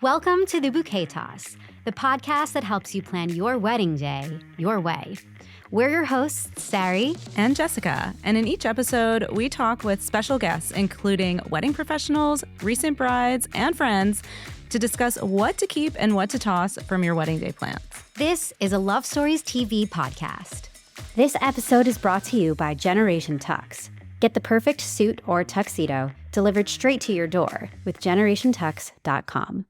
Welcome to the Bouquet Toss, the podcast that helps you plan your wedding day your way. We're your hosts, Sari and Jessica, and in each episode, we talk with special guests, including wedding professionals, recent brides, and friends, to discuss what to keep and what to toss from your wedding day plans. This is a Love Stories TV podcast. This episode is brought to you by Generation Tux. Get the perfect suit or tuxedo delivered straight to your door with generationtux.com.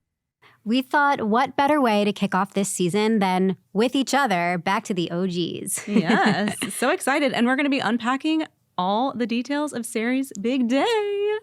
We thought, what better way to kick off this season than with each other back to the OGs. Yes, so excited. And we're going to be unpacking all the details of Sari's big day,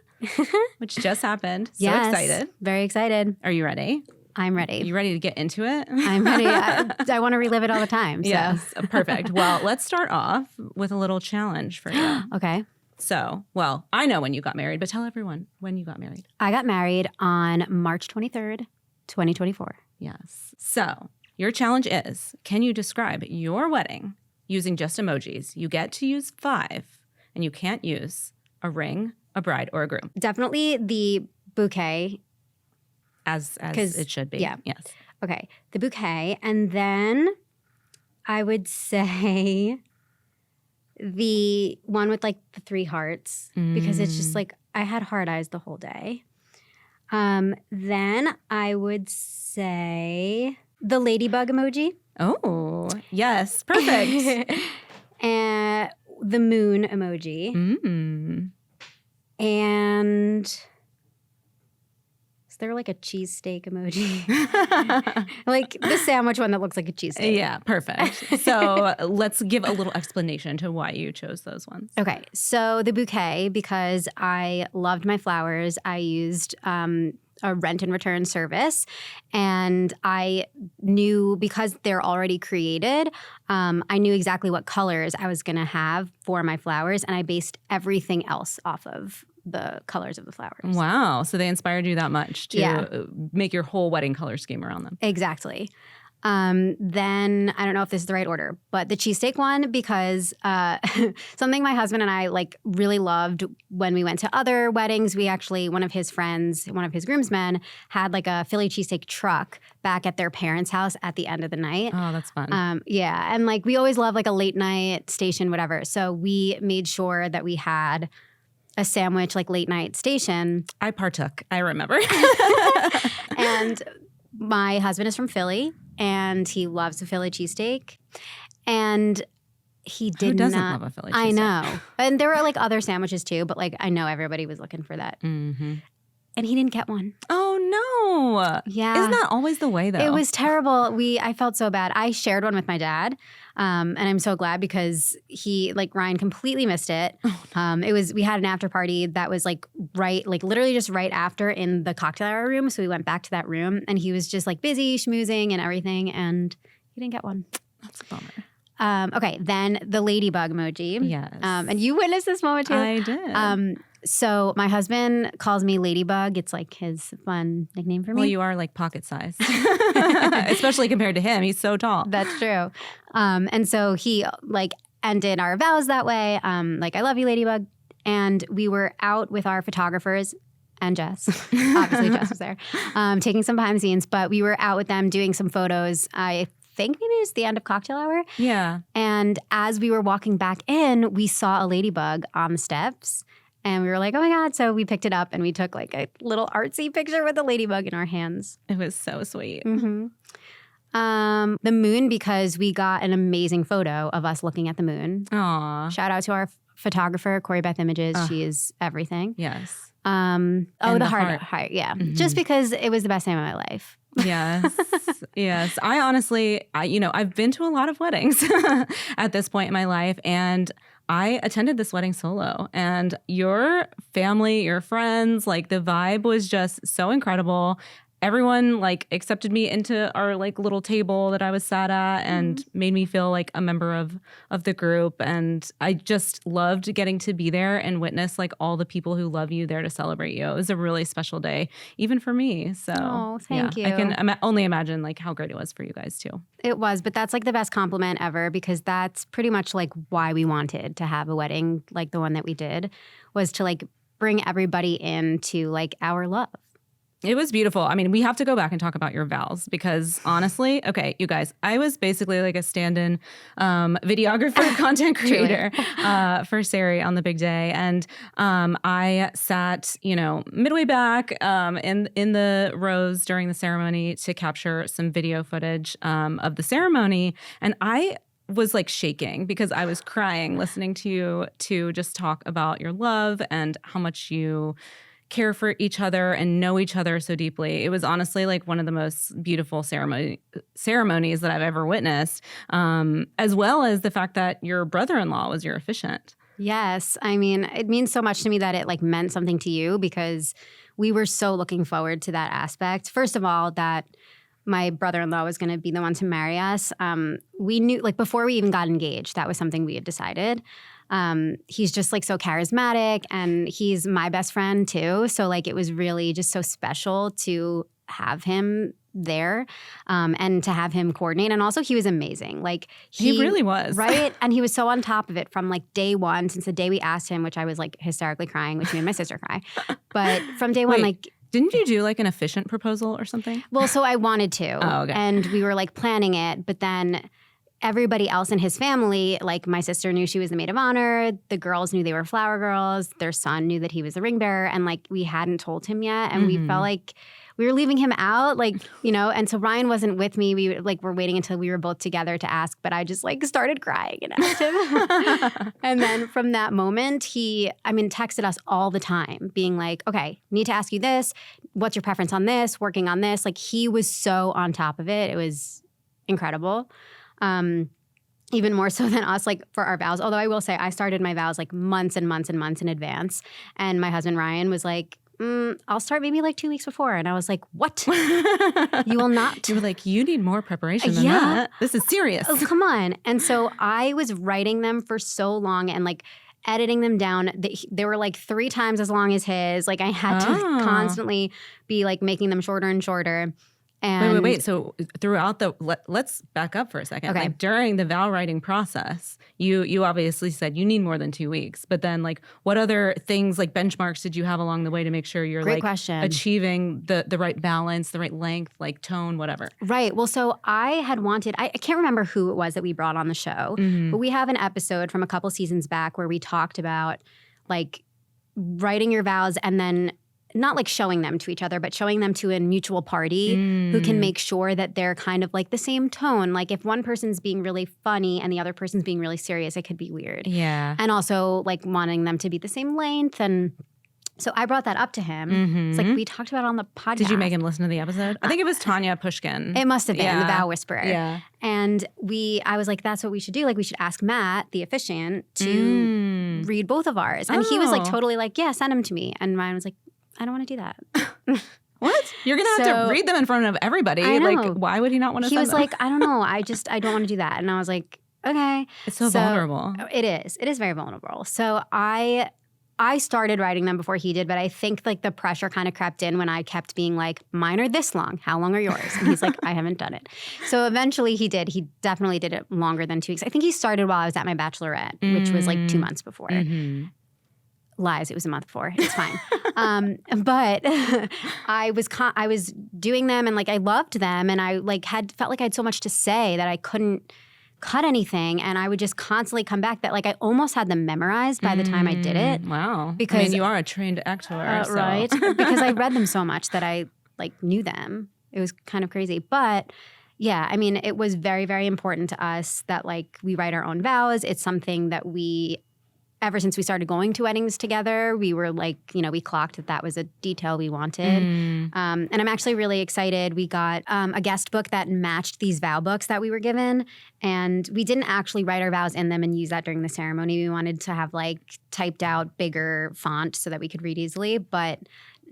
which just happened. So yes, excited. Very excited. Are you ready? I'm ready. You ready to get into it? I'm ready. I want to relive it all the time. So. Yes, perfect. Well, let's start off with a little challenge for you. Okay. So, well, I know when you got married, but tell everyone when you got married. I got married on March 23rd, 2024. Yes. So, your challenge is, can you describe your wedding using just emojis? You get to use 5, and you can't use a ring, a bride, or a groom. Definitely the bouquet. As it should be. Yeah. Yes. Okay. The bouquet. And then I would say the one with like the 3 hearts because it's just like I had hard eyes the whole day. Then I would say the ladybug emoji. Oh, yes. Perfect. And the moon emoji. And is there like a cheesesteak emoji? Like the sandwich one that looks like a cheesesteak. Yeah, perfect. So let's give a little explanation to why you chose those ones. Okay, so the bouquet, because I loved my flowers, I used a rent and return service, and I knew because they're already created, I knew exactly what colors I was going to have for my flowers, and I based everything else off of the colors of the flowers. Wow. So they inspired you that much to make your whole wedding color scheme around them. Exactly. Then I don't know if this is the right order, but the cheesesteak one, because something my husband and I like really loved when we went to other weddings. We actually, one of his friends, one of his groomsmen, had like a Philly cheesesteak truck back at their parents' house at the end of the night. Oh, that's fun. Yeah. And like we always love like a late night station, whatever. So we made sure that we had a sandwich, like late night station. I partook. I remember. And my husband is from Philly, and he loves a Philly cheesesteak. And he did Who doesn't not love a Philly cheesesteak? I know. And there were like other sandwiches too, but like I know everybody was looking for that. Mm-hmm. And he didn't get one. Oh, no. Yeah. Isn't that always the way, though? It was terrible. I felt so bad. I shared one with my dad, and I'm so glad because he, like Ryan, completely missed it. We had an after party that was like literally just right after in the cocktail hour room. So we went back to that room, and he was just like busy schmoozing and everything, and he didn't get one. That's a bummer. Okay, then the ladybug emoji. Yes. And you witnessed this moment too. I did. So my husband calls me Ladybug. It's like his fun nickname for me. Well, you are like pocket size, especially compared to him. He's so tall. That's true. And so he like ended our vows that way. Like, I love you, Ladybug. And we were out with our photographers and Jess. Obviously, Jess was there, taking some behind the scenes. But we were out with them doing some photos. I think maybe it was the end of cocktail hour. Yeah. And as we were walking back in, we saw a ladybug on the steps. And we were like, oh my God. So we picked it up and we took like a little artsy picture with a ladybug in our hands. It was so sweet. Mm-hmm. The moon, because we got an amazing photo of us looking at the moon. Aw. Shout out to our photographer, Corey Beth Images. She is everything. Yes. The heart. Yeah. Mm-hmm. Just because it was the best time of my life. Yes. Yes. I honestly, I've been to a lot of weddings at this point in my life, and I attended this wedding solo, and your family, your friends, like the vibe was just so incredible. Everyone like accepted me into our like little table that I was sat at and made me feel like a member of the group. And I just loved getting to be there and witness like all the people who love you there to celebrate you. It was a really special day, even for me. So thank you. I can only imagine like how great it was for you guys too. It was, but that's like the best compliment ever, because that's pretty much like why we wanted to have a wedding like the one that we did, was to like bring everybody into like our love. It was beautiful. I mean, we have to go back and talk about your vows because honestly, okay, you guys, I was basically like a stand-in videographer, content creator for Sari on the big day. And I sat, midway back in the rows during the ceremony to capture some video footage of the ceremony. And I was like shaking because I was crying listening to you to just talk about your love and how much you care for each other and know each other so deeply. It was honestly like one of the most beautiful ceremonies that I've ever witnessed, as well as the fact that your brother-in-law was your officiant. Yes. I mean, it means so much to me that it like meant something to you because we were so looking forward to that aspect. First of all, that my brother-in-law was going to be the one to marry us. We knew, like, before we even got engaged, that was something we had decided. He's just like so charismatic and he's my best friend too. So like it was really just so special to have him there and to have him coordinate. And also he was amazing. Like he really was. Right? And he was so on top of it from like day one, since the day we asked him, which I was like hysterically crying, which made my sister cry. But from day one, like... Didn't you do like an efficient proposal or something? Well, so I wanted to. Oh, okay. And we were like planning it, but then everybody else in his family, like my sister knew she was the maid of honor. The girls knew they were flower girls. Their son knew that he was the ring bearer. And like we hadn't told him yet. And we felt like we were leaving him out, like, and so Ryan wasn't with me. We like were waiting until we were both together to ask, but I just like started crying and asked him. And then from that moment, he texted us all the time being like, okay, need to ask you this. What's your preference on this? Working on this. Like he was so on top of it. It was incredible. Even more so than us, like for our vows. Although I will say I started my vows like months and months and months in advance. And my husband Ryan was like, I'll start maybe like 2 weeks before. And I was like, what? You will not? You were like, you need more preparation than that. This is serious. Oh, come on. And so I was writing them for so long and like editing them down. They were like 3 times as long as his. Like I had to constantly be like making them shorter and shorter. And wait. So throughout let's back up for a second. Okay. Like during the vow writing process, you obviously said you need more than 2 weeks. But then like what other things like benchmarks did you have along the way to make sure you're Great like question. achieving the right balance, the right length, like tone, whatever? Right. Well, so I had wanted, I can't remember who it was that we brought on the show, but we have an episode from a couple seasons back where we talked about like writing your vows and then not like showing them to each other, but showing them to a mutual party who can make sure that they're kind of like the same tone. Like if one person's being really funny and the other person's being really serious, it could be weird. Yeah. And also like wanting them to be the same length. And so I brought that up to him. It's like we talked about it on the podcast. Did you make him listen to the episode? I think it was Tanya Pushkin. It must have been the vow whisperer. Yeah. And I was like, that's what we should do. Like we should ask Matt, the officiant, to read both of ours. And he was like totally like, yeah, send them to me. And Ryan was like, I don't want to do that. What? You're going to have to read them in front of everybody. I know. Like, why would he not want to He send was them? like, I don't know. I don't want to do that. And I was like, okay. It's so vulnerable. It is. It is very vulnerable. So I started writing them before he did, but I think like the pressure kind of crept in when I kept being like, mine are this long. How long are yours? And he's like, I haven't done it. So eventually he did. He definitely did it longer than 2 weeks. I think he started while I was at my bachelorette, which was like 2 months before. Lies. It was a month before. It's fine. But I was doing them and like I loved them and I like felt like I had so much to say that I couldn't cut anything and I would just constantly come back that like I almost had them memorized by the time I did it. Wow. Because I mean, you are a trained actor. So. Right. Because I read them so much that I like knew them. It was kind of crazy. But yeah, I mean, it was very, very important to us that like we write our own vows. It's something that ever since we started going to weddings together, we were like, we clocked that was a detail we wanted. And I'm actually really excited. We got a guest book that matched these vow books that we were given. And we didn't actually write our vows in them and use that during the ceremony. We wanted to have like typed out bigger font so that we could read easily. But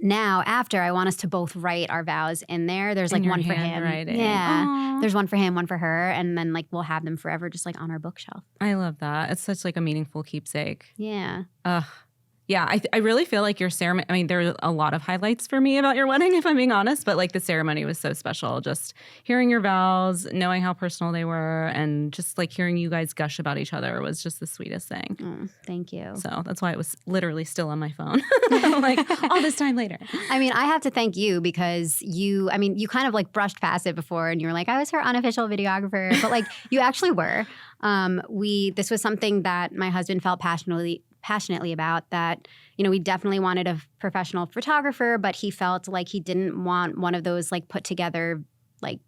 now, after, I want us to both write our vows in there. There's like one for him. Yeah. Aww. There's one for him, one for her. And then like we'll have them forever just like on our bookshelf. I love that. It's such like a meaningful keepsake. Yeah. Ugh. Yeah, I really feel like your ceremony, I mean, there are a lot of highlights for me about your wedding, if I'm being honest, but like the ceremony was so special. Just hearing your vows, knowing how personal they were, and just like hearing you guys gush about each other was just the sweetest thing. Oh, thank you. So that's why it was literally still on my phone, like all this time later. I mean, I have to thank you because you kind of like brushed past it before and you were like, I was her unofficial videographer, but like you actually were. This was something that my husband felt passionately about, that, you know, we definitely wanted a professional photographer, but he felt like he didn't want one of those like put together like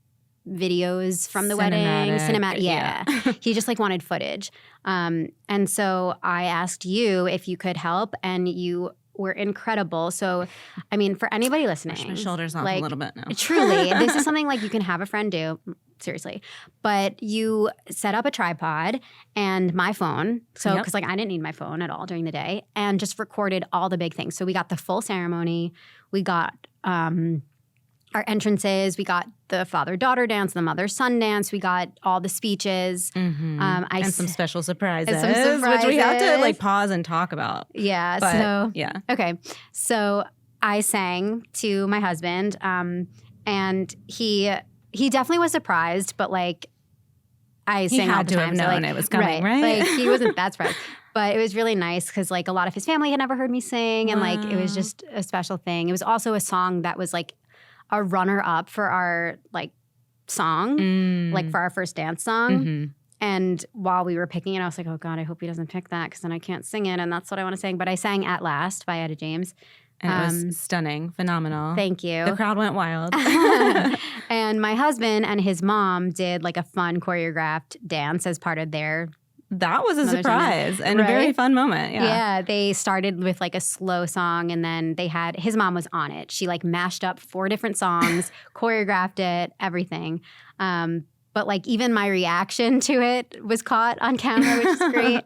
videos from the wedding. Cinematic. Yeah. He just like wanted footage. And so I asked you if you could help, and you were incredible. So, I mean, for anybody listening. Push my shoulders off like, a little bit now. Truly, this is something like you can have a friend do. Seriously. But you set up a tripod and my phone. So, because like I didn't need my phone at all during the day, and just recorded all the big things. So we got the full ceremony. We got our entrances. We got the father-daughter dance, the mother-son dance. We got all the speeches. Mm-hmm. And some special surprises, which we have to like pause and talk about. Yeah. But, so, yeah. Okay. So I sang to my husband, and he definitely was surprised, but like I sang all the time. He had to have known it was coming, right? Like he wasn't that surprised. But it was really nice because like a lot of his family had never heard me sing, and like it was just a special thing. It was also a song that was like a runner-up for our like song, like for our first dance song. Mm-hmm. And while we were picking it, I was like, oh God, I hope he doesn't pick that because then I can't sing it, and that's what I want to sing. But I sang At Last by Etta James. And it was stunning, phenomenal. Thank you. The crowd went wild. And my husband and his mom did like a fun choreographed dance as part of their. That was a surprise and a very fun moment. Yeah, they started with like a slow song, and then his mom was on it. She like mashed up 4 different songs, choreographed it, everything. But like even my reaction to it was caught on camera, which is great.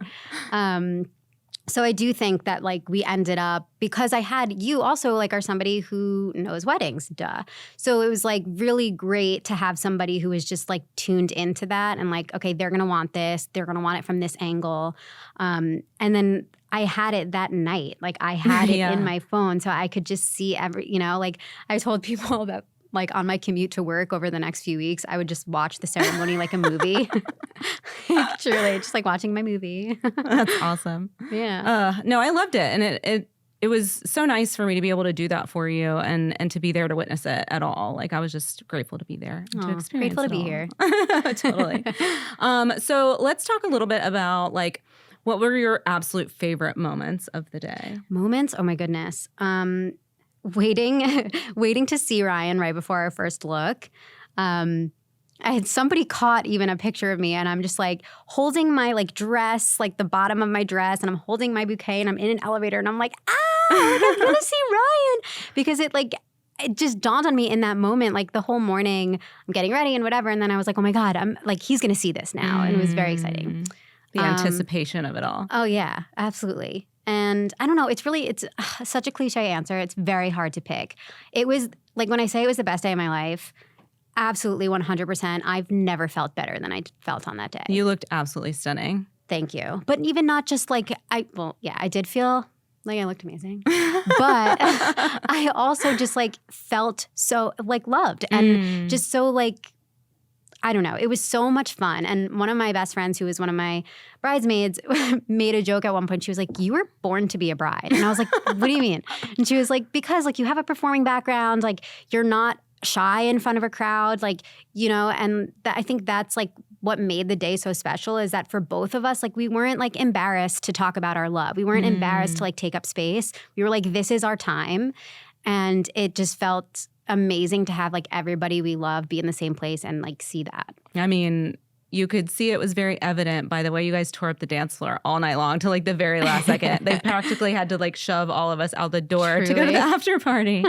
So I do think that like we ended up, because I had you also like are somebody who knows weddings, duh. So it was like really great to have somebody who was just like tuned into that and like, okay, they're gonna want this, they're gonna want it from this angle. And then I had it that night. Like I had it in my phone, so I could just see like I told people that like on my commute to work over the next few weeks, I would just watch the ceremony like a movie. Truly, just like watching my movie. That's awesome. Yeah. No, I loved it. And it was so nice for me to be able to do that for you and to be there to witness it at all. Like I was just grateful to be there and to experience grateful it to be all. here. Totally. So let's talk a little bit about like, what were your absolute favorite moments of the day? Moments? Oh my goodness. Waiting to see Ryan right before our first look. I had somebody caught even a picture of me, and I'm just like holding my like dress, like the bottom of my dress, and I'm holding my bouquet, and I'm in an elevator, and I'm like, like, I'm gonna see Ryan, because it just dawned on me in that moment, like the whole morning, I'm getting ready and whatever, and then I was like, oh my God, I'm like, he's gonna see this now, and it was very exciting. The anticipation of it all. Oh yeah, absolutely. And I don't know, it's such a cliche answer. It's very hard to pick. It was, like when I say it was the best day of my life, absolutely 100%. I've never felt better than I felt on that day. You looked absolutely stunning. Thank you. But even not just like, I did feel like I looked amazing. But I also just like felt so like loved and just so like, I don't know. It was so much fun. And one of my best friends, who was one of my bridesmaids, made a joke at one point. She was like, you were born to be a bride. And I was like, what do you mean? And she was like, because like you have a performing background, like you're not shy in front of a crowd, like, and I think that's like what made the day so special, is that for both of us, like we weren't like embarrassed to talk about our love. We weren't embarrassed to like take up space. We were like, this is our time. And it just felt amazing to have like everybody we love be in the same place and like see that. I mean, you could see it was very evident by the way you guys tore up the dance floor all night long to like the very last second. They practically had to like shove all of us out the door to go to the after party.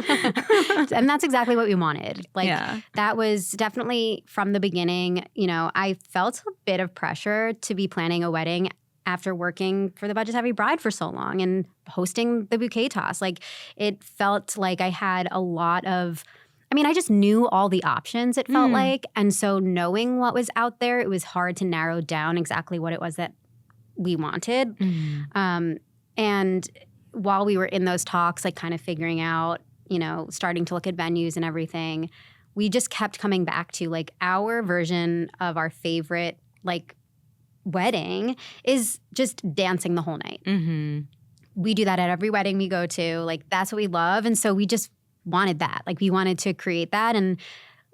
And that's exactly what we wanted. Like that was definitely from the beginning. I felt a bit of pressure to be planning a wedding after working for the Budget Savvy Bride for so long and hosting the Bouquet Toss. Like it felt like I had a lot of, I just knew all the options, it felt like. And so knowing what was out there, it was hard to narrow down exactly what it was that we wanted. And while we were in those talks, like kind of figuring out, starting to look at venues and everything, we just kept coming back to like our version of our favorite like wedding is just dancing the whole night. Mm-hmm. We do that at every wedding we go to. Like that's what we love. And so we just wanted that. Like we wanted to create that. And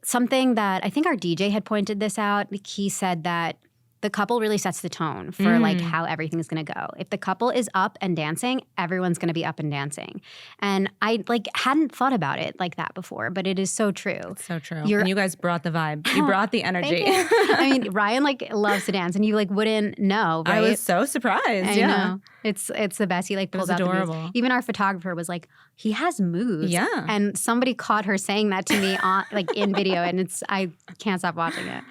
something that I think our DJ had pointed this out, he said that the couple really sets the tone for like how everything's going to go. If the couple is up and dancing, everyone's going to be up and dancing. And I like hadn't thought about it like that before, but it is so true. It's so true. And you guys brought the vibe. You brought the energy. Thank you. I mean, Ryan like loves to dance and you like wouldn't know, right? I was so surprised. I know. It's the best. He like pulls out adorable. the moves. Even our photographer was like, he has moves. Yeah. And somebody caught her saying that to me on like in video and I can't stop watching it.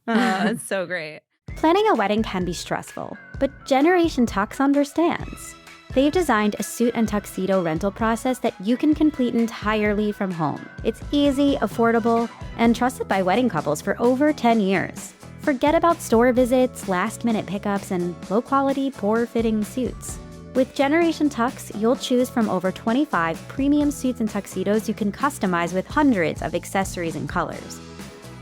It's so great. Planning a wedding can be stressful, but Generation Tux understands. They've designed a suit and tuxedo rental process that you can complete entirely from home. It's easy, affordable, and trusted by wedding couples for over 10 years. Forget about store visits, last-minute pickups, and low-quality, poor-fitting suits. With Generation Tux, you'll choose from over 25 premium suits and tuxedos you can customize with hundreds of accessories and colors.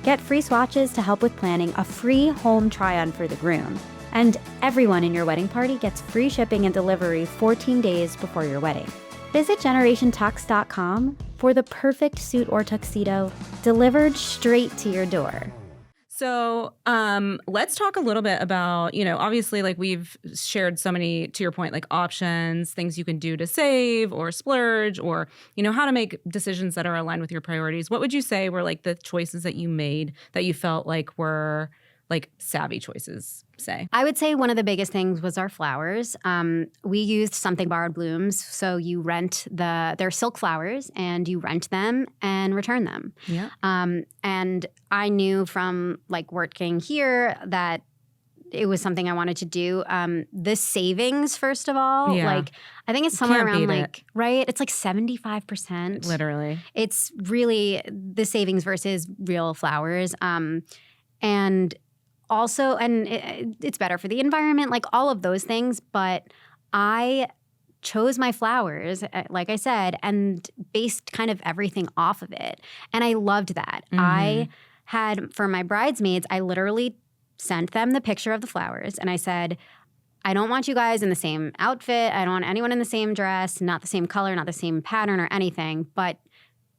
Get free swatches to help with planning a free home try-on for the groom. And everyone in your wedding party gets free shipping and delivery 14 days before your wedding. Visit GenerationTux.com for the perfect suit or tuxedo delivered straight to your door. So let's talk a little bit about, obviously like we've shared so many, to your point, like options, things you can do to save or splurge or, how to make decisions that are aligned with your priorities. What would you say were like the choices that you made that you felt like were like savvy choices, say? I would say one of the biggest things was our flowers. We used Something Borrowed Blooms. So you rent they're silk flowers and you rent them and return them. Yeah. And I knew from like working here that it was something I wanted to do. The savings, first of all, like I think it's somewhere around like, right? It's like 75%. Literally. It's really the savings versus real flowers. And also, it's better for the environment, like all of those things. But I chose my flowers, like I said, and based kind of everything off of it. And I loved that. Mm-hmm. I had, for my bridesmaids, I literally sent them the picture of the flowers. And I said, I don't want you guys in the same outfit. I don't want anyone in the same dress, not the same color, not the same pattern or anything. But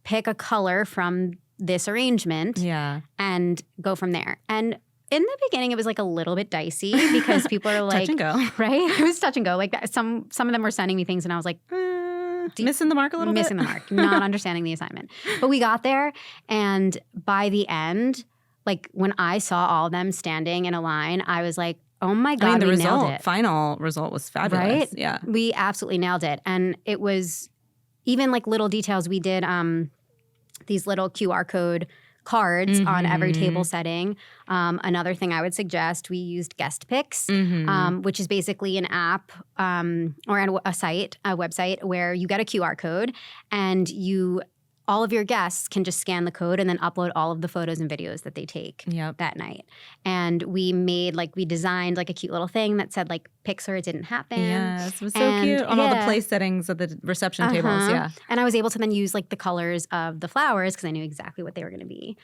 pick a color from this arrangement and go from there. And in the beginning, it was like a little bit dicey because people are like, touch and go, right? It was touch and go. Like some of them were sending me things, and I was like, missing the mark a little bit, missing the mark, not understanding the assignment. But we got there, and by the end, like when I saw all of them standing in a line, I was like, oh my God, we nailed it. Final result was fabulous. Right? Yeah, we absolutely nailed it, and it was even like little details. We did these little QR code cards on every table setting. Another thing I would suggest, we used Guest Picks, which is basically an app or a website where you get a QR code and all of your guests can just scan the code and then upload all of the photos and videos that they take that night. And we designed like a cute little thing that said like Pixar, it didn't happen. Yes, it was so cute on all the place settings of the reception tables. Yeah. And I was able to then use like the colors of the flowers because I knew exactly what they were going to be.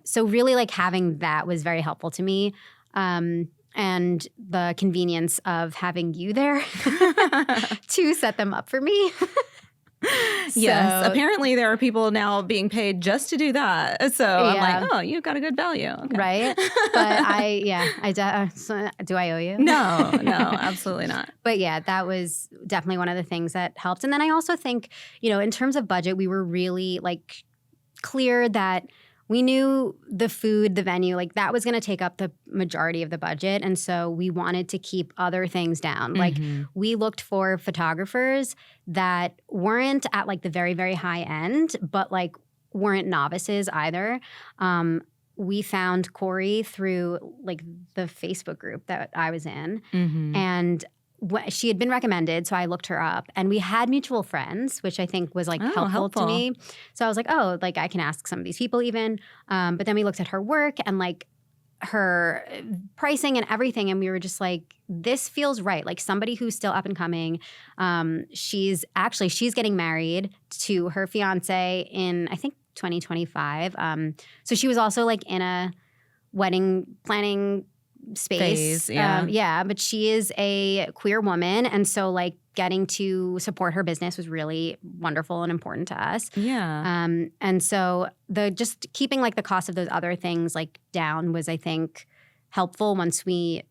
So really like having that was very helpful to me. And the convenience of having you there to set them up for me. Yes, apparently there are people now being paid just to do that. So I'm like, oh, you got a good value. Okay. Right? But do I owe you? No, absolutely not. But yeah, that was definitely one of the things that helped. And then I also think, in terms of budget, we were really like clear that we knew the food, the venue, like that was going to take up the majority of the budget. And so we wanted to keep other things down. Like we looked for photographers that weren't at like the very, very high end, but like weren't novices either. We found Corey through like the Facebook group that I was in. And she had been recommended, so I looked her up. And we had mutual friends, which I think was like helpful to me. So I was like, oh, like I can ask some of these people even. But then we looked at her work and like her pricing and everything. And we were just like, this feels right. Like somebody who's still up and coming. She's getting married to her fiance in, I think, 2025. So she was also like in a wedding planning space. But she is a queer woman. And so like getting to support her business was really wonderful and important to us. Yeah. And so just keeping like the cost of those other things like down was, I think, helpful once we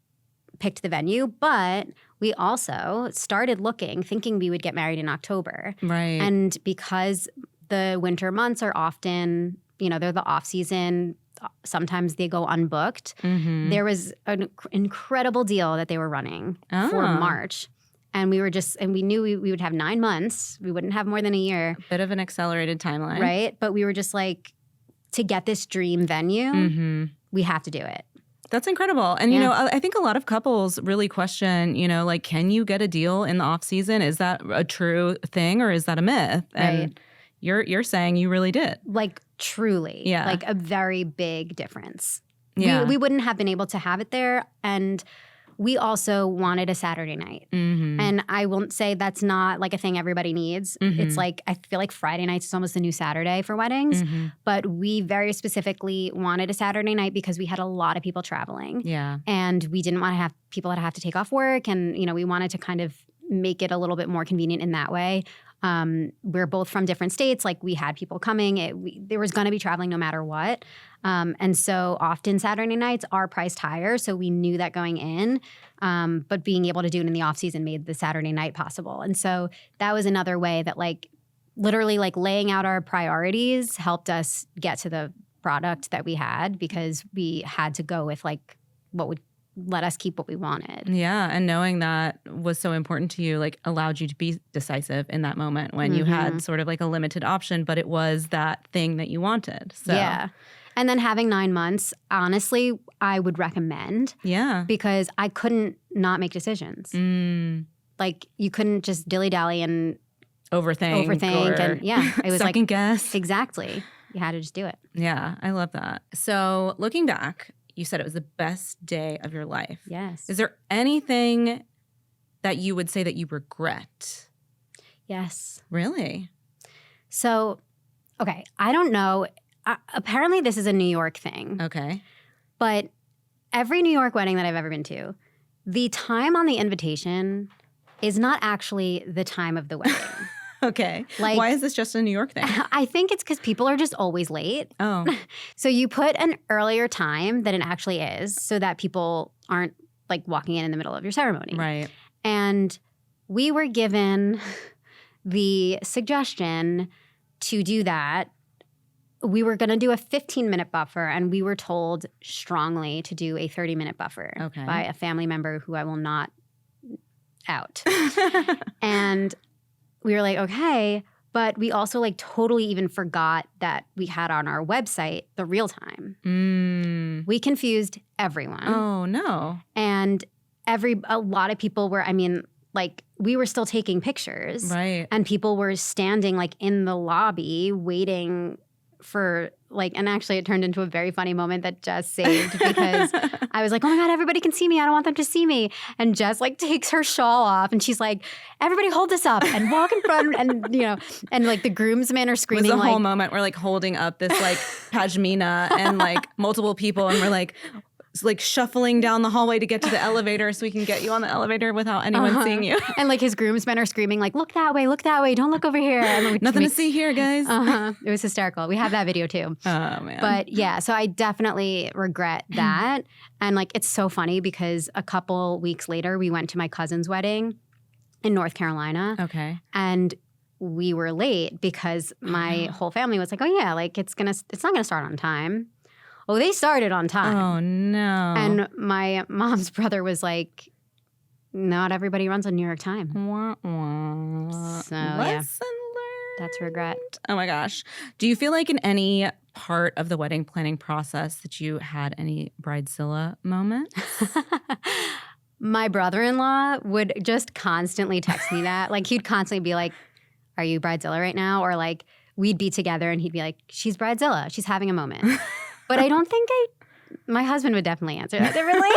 picked the venue. But we also started thinking we would get married in October. Right. And because the winter months are often, they're the off season, sometimes they go unbooked. Mm-hmm. There was an incredible deal that they were running for March. And we knew we would have 9 months. We wouldn't have more than a year. A bit of an accelerated timeline. Right? But we were just like, to get this dream venue, we have to do it. That's incredible. And, I think a lot of couples really question, like, can you get a deal in the off season? Is that a true thing or is that a myth? And Right. You're saying you really did. Like, truly. Yeah. Like, a very big difference. Yeah. We wouldn't have been able to have it there. And we also wanted a Saturday night. Mm-hmm. And I won't say that's not like a thing everybody needs. Mm-hmm. It's like, I feel like Friday nights is almost the new Saturday for weddings. Mm-hmm. But we very specifically wanted a Saturday night because we had a lot of people traveling. Yeah. And we didn't want to have people that have to take off work. And, we wanted to kind of make it a little bit more convenient in that way. We're both from different states. Like, we had people coming. There was going to be traveling no matter what. And so often Saturday nights are priced higher. So we knew that going in. But being able to do it in the off season made the Saturday night possible. And so that was another way that like literally like laying out our priorities helped us get to the product that we had, because we had to go with like what would let us keep what we wanted. Yeah. And knowing that was so important to you, like, allowed you to be decisive in that moment when you had sort of like a limited option, but it was that thing that you wanted. So Yeah. And then having 9 months, honestly, I would recommend. Yeah. Because I couldn't not make decisions. Like, you couldn't just dilly-dally and Overthink and it was like second guess. Exactly. You had to just do it. Yeah, I love that. So looking back, you said it was the best day of your life. Yes. Is there anything that you would say that you regret? Yes. Really? So, okay, I don't know. Apparently this is a New York thing. Okay. But every New York wedding that I've ever been to, the time on the invitation is not actually the time of the wedding. Okay. Like, why is this just a New York thing? I think it's because people are just always late. Oh. So you put an earlier time than it actually is so that people aren't like walking in the middle of your ceremony. Right. And we were given the suggestion to do that. We were going to do a 15-minute buffer, and we were told strongly to do a 30-minute buffer by a family member who I will not out. And we were like, okay, but we also like totally even forgot that we had on our website the real time. We confused everyone. Oh, no. And a lot of people were, like, we were still taking pictures. Right. And people were standing like in the lobby waiting for like, and actually it turned into a very funny moment that Jess saved, because I was like, oh my God, everybody can see me. I don't want them to see me. And Jess like takes her shawl off and she's like, everybody hold this up and walk in front. And, and like the groomsmen are screaming. It was the like, whole moment we're like holding up this like pashmina and like multiple people, and we're like shuffling down the hallway to get to the elevator so we can get you on the elevator without anyone seeing you. And like his groomsmen are screaming like, look that way, don't look over here. And Nothing to see here, guys. It was hysterical. We have that video too. Oh, man. But yeah, so I definitely regret that. And like, it's so funny because a couple weeks later, we went to my cousin's wedding in North Carolina. Okay. And we were late because my whole family was like, oh yeah, like it's not gonna start on time. Oh, they started on time. Oh, no. And my mom's brother was like, not everybody runs on New York time. Wah, wah. So, Lesson learned. That's regret. Oh, my gosh. Do you feel like in any part of the wedding planning process that you had any bridezilla moments? My brother-in-law would just constantly text me that. Like, he'd constantly be like, are you bridezilla right now? Or like, we'd be together and he'd be like, she's bridezilla. She's having a moment. But I don't think My husband would definitely answer that differently.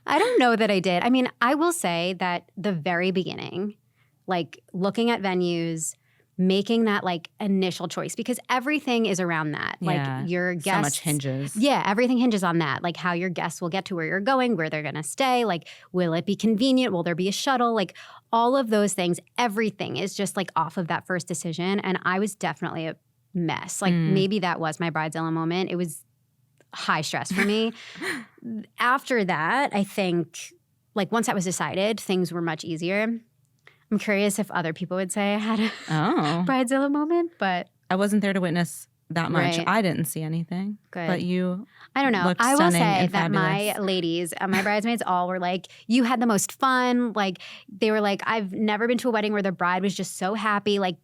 I don't know that I did. I mean, I will say that the very beginning, like looking at venues, making that like initial choice, because everything is around that. Yeah, Like your guests. So much hinges. Yeah, everything hinges on that. Like how your guests will get to where you're going, where they're going to stay. Like, will it be convenient? Will there be a shuttle? Like all of those things, everything is just like off of that first decision. And I was definitely a mess. Like maybe that was my bridezilla moment. It was high stress for me. After that, I think like once that was decided, things were much easier. I'm curious if other people would say I had a bridezilla moment, but I wasn't there to witness that much. Right. I didn't see anything. Good. But you I don't know. looked I will stunning say and that my fabulous. ladies, my bridesmaids all were like, you had the most fun. Like they were like, I've never been to a wedding where the bride was just so happy. Like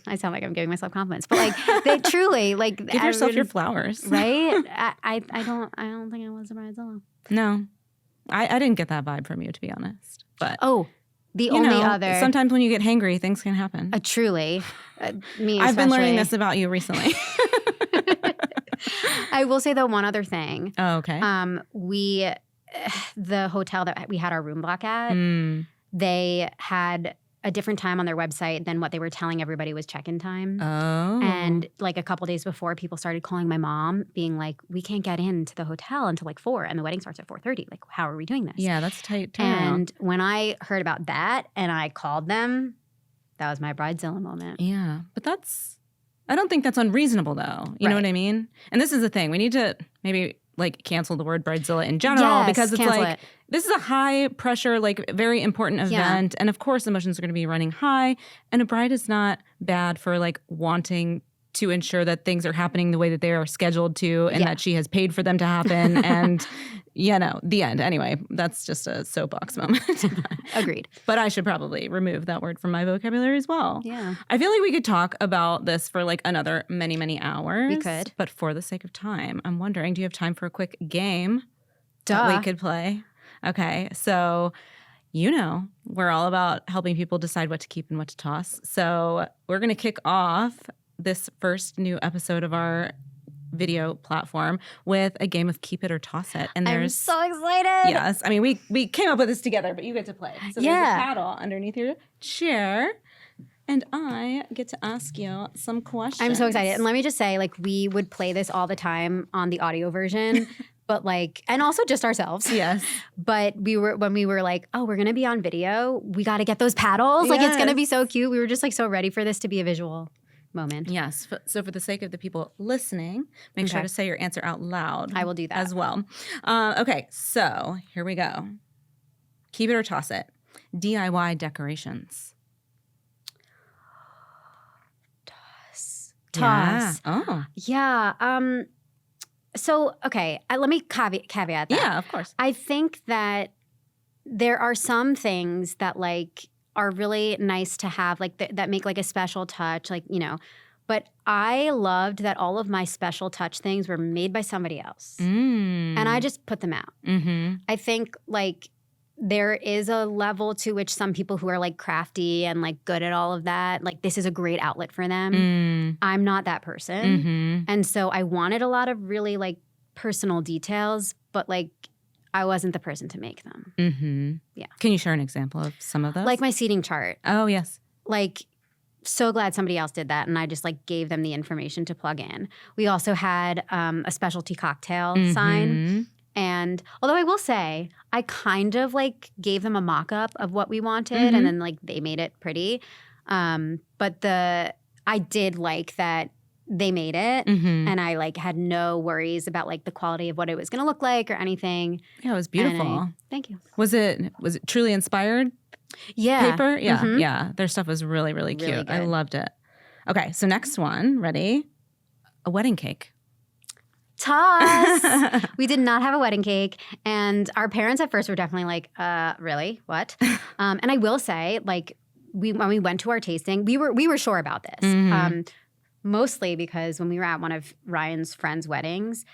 I sound like I'm giving myself compliments, but like they truly like Give yourself your flowers. right? I don't think I was a bridezilla. No. I didn't get that vibe from you, to be honest. But Oh, the you only know, other sometimes when you get hangry, things can happen. truly me. I've been learning especially. this about you recently. I will say though one other thing. Oh, okay. The hotel that we had our room block at, Mm. they had a different time on their website than what they were telling everybody was check-in time. Oh. And like a couple days before, people started calling my mom, being like, "We can't get into the hotel until like 4, and the wedding starts at 4:30. Like, how are we doing this?" Yeah, that's tight turnaround. And when I heard about that, and I called them, that was my bridezilla moment. Yeah, but I don't think that's unreasonable though. You know Right. what I mean? And this is the thing. We need to maybe like cancel the word bridezilla in general Yes, because it's cancel like it. this is a high pressure, like very important event. And of course emotions are going to be running high. And a bride is not bad for like wanting to ensure that things are happening the way that they are scheduled to and Yeah. that she has paid for them to happen. And, the end. Anyway, that's just a soapbox moment. Agreed. But I should probably remove that word from my vocabulary as well. Yeah. I feel like we could talk about this for like another many, many hours. We could. But for the sake of time, I'm wondering, do you have time for a quick game Duh. that we could play? Okay. So, we're all about helping people decide what to keep and what to toss. So we're going to kick off this first new episode of our video platform with a game of Keep It or Toss It. And I'm there's so excited. Yes. I mean, we came up with this together, but you get to play. So there's Yeah. a paddle underneath your chair, and I get to ask you some questions. I'm so excited. And let me just say, like, we would play this all the time on the audio version, but like, and also just ourselves. Yes. But when we were like, oh, we're going to be on video, we got to get those paddles. Like, it's going to be so cute. We were just like so ready for this to be a visual moment. Yes. So for the sake of the people listening, make sure Okay. to say your answer out loud. I will do that. as well. Okay. So here we go. Keep it or toss it. DIY decorations. Toss. Yeah. Oh. Yeah. So, okay, let me caveat that. Yeah, of course. I think that there are some things that like are really nice to have, like that make like a special touch, like, But I loved that all of my special touch things were made by somebody else. Mm. And I just put them out. Mm-hmm. I think like there is a level to which some people who are like crafty and like good at all of that, like this is a great outlet for them. Mm. I'm not that person. Mm-hmm. And so I wanted a lot of really like personal details, but like I wasn't the person to make them. Mm-hmm. Yeah. Can you share an example of some of those? Like my seating chart. Oh, yes. Like so glad somebody else did that and I just like gave them the information to plug in. We also had a specialty cocktail sign. Mhm. And although I will say, I kind of like gave them a mock-up of what we wanted and then like they made it pretty. But I did like that they made it Mhm. and I like had no worries about like the quality of what it was going to look like or anything. Yeah, it was And beautiful. thank you. Was it truly inspired Yeah. paper? Yeah, Mhm. yeah. Their stuff was really, really cute. Really I good. loved it. Okay, so next one. Ready? A wedding cake. Toss. We did not have a wedding cake. And our parents at first were definitely like, really? What? And I will say, like, when we went to our tasting, we were sure about this. Mhm. Mostly because when we were at one of Ryan's friends' weddings,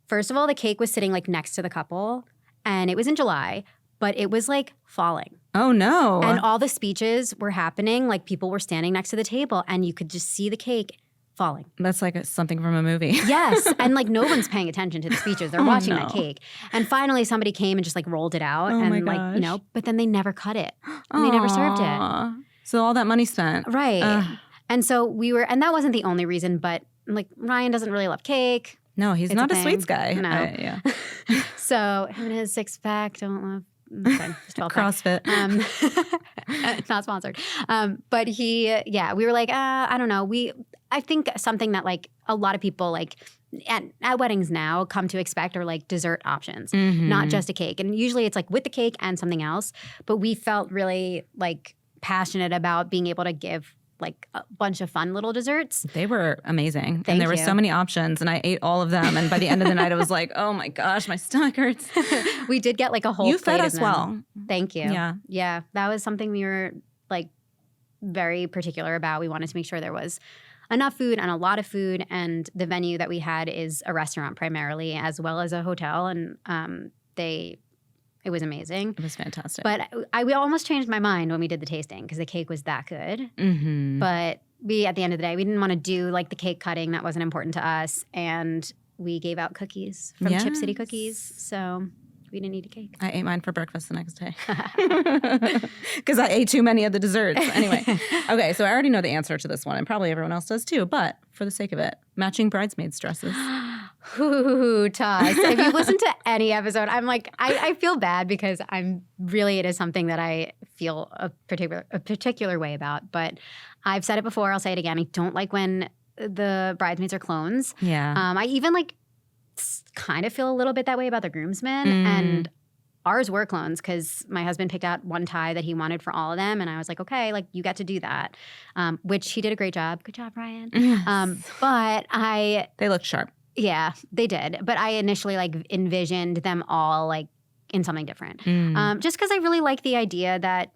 first of all, the cake was sitting like next to the couple. And it was in July, but it was like falling. Oh, no. And all the speeches were happening, like people were standing next to the table and you could just see the cake falling. That's like something from a movie. Yes. And like no one's paying attention to the speeches. They're watching that cake. And finally somebody came and just like rolled it out and like, you know, but then they never cut it. And they never served it. So all that money spent. Right. And so and that wasn't the only reason, but like Ryan doesn't really love cake. No, he's not a sweets guy. No. Yeah. So him and his 6-pack don't love. Okay, CrossFit. Not sponsored. But we were like, I don't know. I think something that like a lot of people like at weddings now come to expect are like dessert options, not just a cake. And usually it's like with the cake and something else. But we felt really like passionate about being able to give like a bunch of fun little desserts. They were amazing. And there were so many options and I ate all of them. And by the end of the night, I was like, oh my gosh, my stomach hurts. We did get like a whole You plate fed us of them. well. Thank you. Yeah. Yeah. That was something we were like very particular about. We wanted to make sure there was enough food and a lot of food. And the venue that we had is a restaurant primarily as well as a hotel. And it was amazing. It was fantastic. But we almost changed my mind when we did the tasting because the cake was that good. But at the end of the day, we didn't want to do like the cake cutting. That wasn't important to us. And we gave out cookies from Chip City Cookies. So we didn't eat a cake. I ate mine for breakfast the next day because I ate too many of the desserts. Anyway, okay, so I already know the answer to this one, and probably everyone else does too. But for the sake of it, matching bridesmaids dresses. Ooh, Toss. If you listen to any episode, I'm like, I feel bad because it is something that I feel a particular way about. But I've said it before, I'll say it again. I don't like when the bridesmaids are clones. Yeah. I even like kind of feel a little bit that way about the groomsmen. And ours were clones because my husband picked out one tie that he wanted for all of them. And I was like, okay, like you get to do that, which he did a great job. Good job, Ryan. Yes. But They looked sharp. Yeah, they did. But I initially like envisioned them all like in something different. Just because I really like the idea that,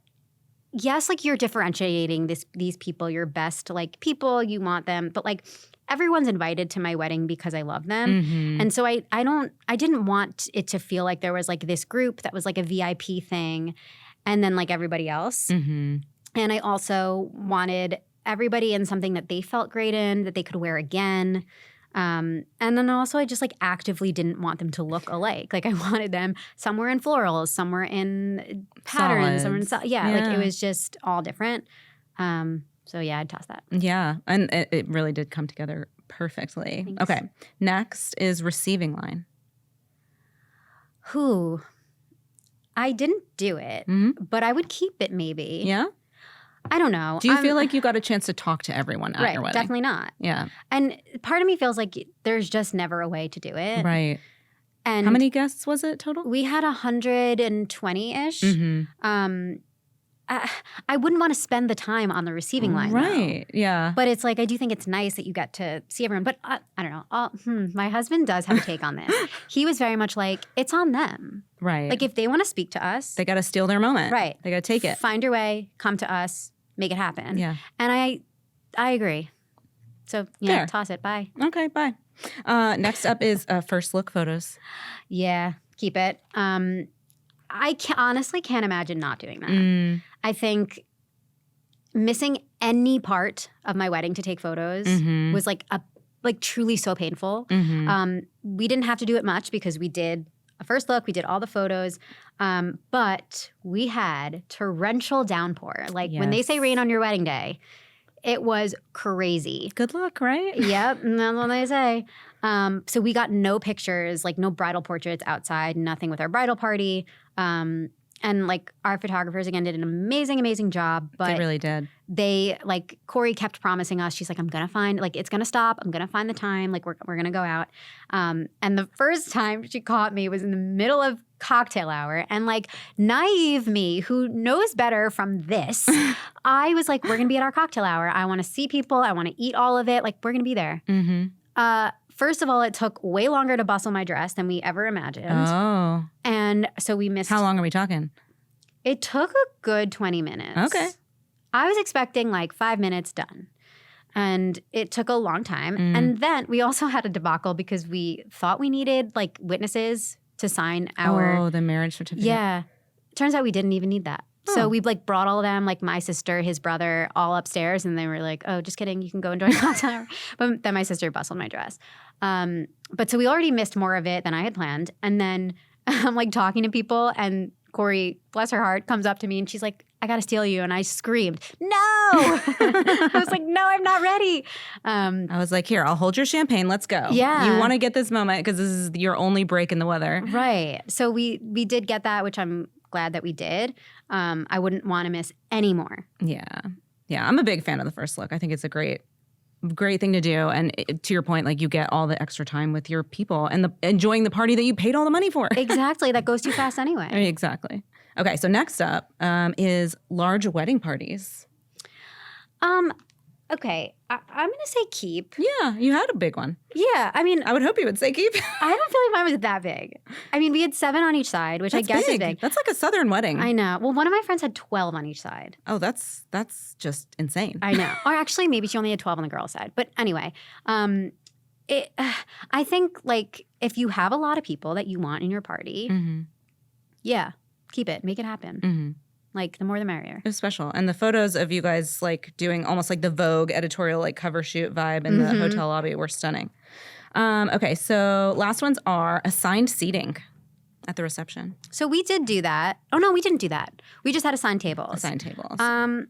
yes, like you're differentiating these people, your best like people, you want them, but like everyone's invited to my wedding because I love them. And so I didn't want it to feel like there was like this group that was like a VIP thing and then like everybody else. And I also wanted everybody in something that they felt great in, that they could wear again. And then also I just like actively didn't want them to look alike. Like I wanted them somewhere in florals, somewhere in patterns, somewhere in like it was just all different. So yeah, I'd toss that. Yeah, and it really did come together perfectly. Thanks. Okay, next is receiving line. I didn't do it, but I would keep it maybe. Yeah? I don't know. Do you feel like you got a chance to talk to everyone at your wedding? Definitely not. Yeah. And part of me feels like there's just never a way to do it. Right. And how many guests was it total? We had 120-ish. I wouldn't want to spend the time on the receiving line. Right. Though. Yeah. But it's like, I do think it's nice that you get to see everyone. But I don't know. My husband does have a take on this. He was very much like, it's on them. Right. Like if they want to speak to us. They got to steal their moment. Right. They got to take it. Find your way, come to us, make it happen. Yeah. And I agree. So Fair. Toss it. Bye. Okay, bye. Next up is first look photos. Yeah, keep it. I honestly can't imagine not doing that. I think missing any part of my wedding to take photos was like truly so painful. We didn't have to do it much because we did a first look, we did all the photos, but we had torrential downpour. Like when they say rain on your wedding day, it was crazy. Good luck, right? Yep, that's what they say. So we got no pictures, like no bridal portraits outside, nothing with our bridal party. And like our photographers again did an amazing job. But they really did. They like Corey kept promising us. She's like, I'm gonna find it's gonna stop. I'm gonna find the time. Like we're gonna go out. And the first time she caught me was in the middle of cocktail hour, and like naive me who knows better from this, I was like, we're gonna be at our cocktail hour. I want to see people. I want to eat all of it. Like we're gonna be there. First of all, it took way longer to bustle my dress than we ever imagined. Oh. And so we missed. How long are we talking? It took a good 20 minutes. Okay. I was expecting like 5 minutes done. And it took a long time. And then we also had a debacle because we thought we needed like witnesses to sign our. Oh, the marriage certificate. Yeah. Turns out we didn't even need that. So we like brought all of them, like my sister, his brother, all upstairs, and they were like, "Oh, just kidding, you can go enjoy the hot tub." But then my sister bustled my dress. But so we already missed more of it than I had planned, and then I'm like talking to people, and Corey, bless her heart, comes up to me and she's like, "I gotta steal you," and I screamed, "No!" I was like, "No, I'm not ready." I was like, "Here, I'll hold your champagne. Let's go." Yeah. You want to get this moment because this is your only break in the weather. Right. So we did get that, which I'm glad that we did. I wouldn't want to miss any more. Yeah. Yeah. I'm a big fan of the first look. I think it's a great thing to do. And to your point, like you get all the extra time with your people and enjoying the party that you paid all the money for. Exactly. That goes too fast anyway. Exactly. Okay. So next up is large wedding parties. Okay. I'm going to say keep. Yeah. You had a big one. Yeah. I mean, I would hope you would say keep. I don't feel like mine was that big. I mean, we had 7 on each side, which I guess is big. That's like a Southern wedding. I know. Well, one of my friends had 12 on each side. Oh, that's just insane. I know. Or actually, maybe she only had 12 on the girl's side. But anyway, I think like if you have a lot of people that you want in your party, yeah, keep it. Make it happen. Like the more the merrier. It was special. And the photos of you guys like doing almost like the Vogue editorial like cover shoot vibe in the hotel lobby were stunning. Okay, so last ones are assigned seating at the reception. So we did do that. Oh, no, we didn't do that. We just had assigned tables. Assigned tables. I'm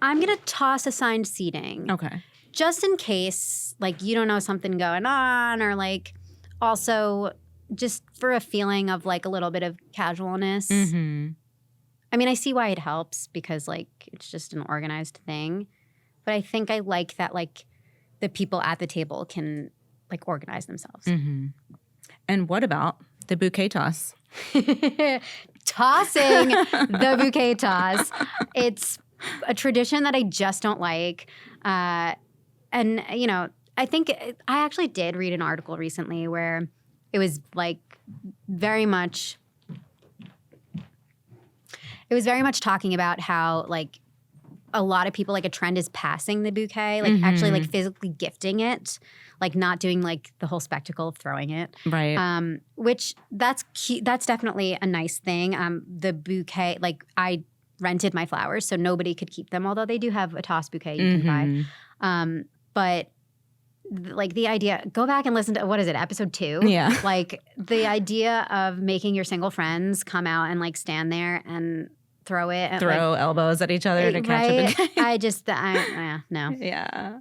going to toss assigned seating. Okay. Just in case, like, you don't know something going on or, like, also just for a feeling of, like, a little bit of casualness. I mean, I see why it helps because, like, it's just an organized thing. But I think I like that, like, the people at the table can, like, organize themselves. And what about the bouquet toss? Tossing the bouquet toss. It's a tradition that I just don't like. And, you know, I think I actually did read an article recently where it was, like, very much talking about how, like, a lot of people, like, a trend is passing the bouquet, like, actually, like, physically gifting it, like, not doing, like, the whole spectacle of throwing it. Right. Which that's definitely a nice thing. The bouquet, like, I rented my flowers, so nobody could keep them, although they do have a toss bouquet you can buy. But like the idea, go back and listen to, what is it, episode 2? Yeah. Like the idea of making your single friends come out and like stand there and throw it. Throw elbows at each other to catch a bouquet. No. Yeah.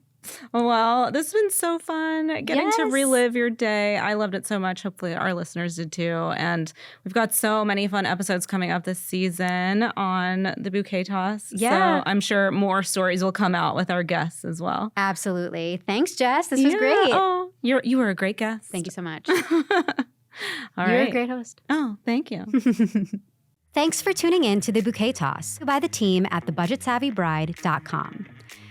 Well, this has been so fun getting to relive your day. I loved it so much. Hopefully our listeners did too. And we've got so many fun episodes coming up this season on the bouquet toss. Yeah. So I'm sure more stories will come out with our guests as well. Absolutely. Thanks, Jess. This was great. Oh, you were a great guest. Thank you so much. All You're right. a great host. Oh, thank you. Thanks for tuning in to The Bouquet Toss by the team at thebudgetsavvybride.com.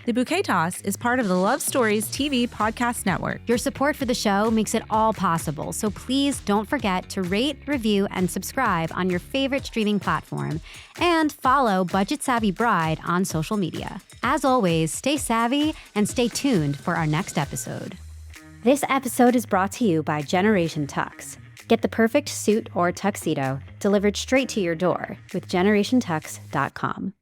The Bouquet Toss is part of the Love Stories TV podcast network. Your support for the show makes it all possible, so please don't forget to rate, review, and subscribe on your favorite streaming platform, and follow Budget Savvy Bride on social media. As always, stay savvy and stay tuned for our next episode. This episode is brought to you by Generation Tux. Get the perfect suit or tuxedo delivered straight to your door with generationtux.com.